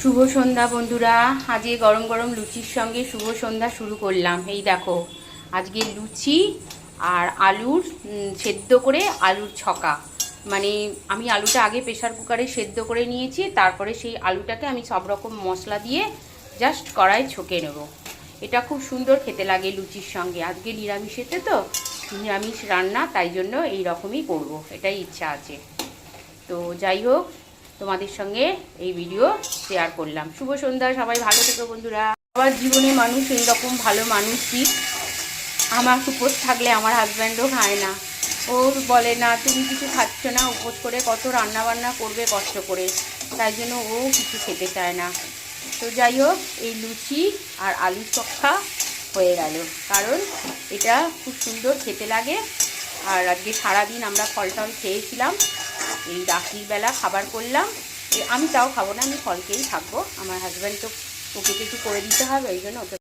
শুভ সন্ধ্যা বন্ধুরা। আজকে গরম গরম লুচির সঙ্গে শুভ সন্ধ্যা শুরু করলাম। এই দেখো, আজকে লুচি আর আলুর সেদ্ধ করে আলুর ছকা। মানে আমি আলুটা আগে প্রেশার কুকারে সেদ্ধ করে নিয়েছি, তারপরে সেই আলুটাকে আমি সব রকম মশলা দিয়ে জাস্ট কড়াই ছকে নেব। এটা খুব সুন্দর খেতে লাগে লুচির সঙ্গে। আজকে নিরামিষেতে তো, নিরামিষ রান্না, তাই জন্য এই রকমই করব, এটাই ইচ্ছা আছে। তো যাই হোক, তোমাদের সঙ্গে এই ভিডিও শেয়ার করলাম। শুভ সন্ধ্যা, সবাই ভালো থেকো বন্ধুরা। আমার জীবনে মানুষ এইরকম ভালো মানুষই। আমার উপোস থাকলে আমার হাজব্যান্ডও খায় না। ও বলে না তুমি কিছু খাচ্ছ না, উপোস করে কত রান্না বান্না করবে কষ্ট করে, তাই জন্য ও কিছু খেতে চায় না। তো যাই হোক, এই লুচি আর আলু চক্ষা হয়ে গেল, কারণ এটা খুব সুন্দর খেতে লাগে। আর আজকে সারাদিন আমরা ফল টল খেয়েছিলাম, এই রাত্রিবেলা খাবার করলাম। আমি তাও খাবো না, আমি ফল খেয়েই থাকবো। আমার হাজব্যান্ড তো ওকে কিছু করে দিতে হবে, ওই জন্য ওকে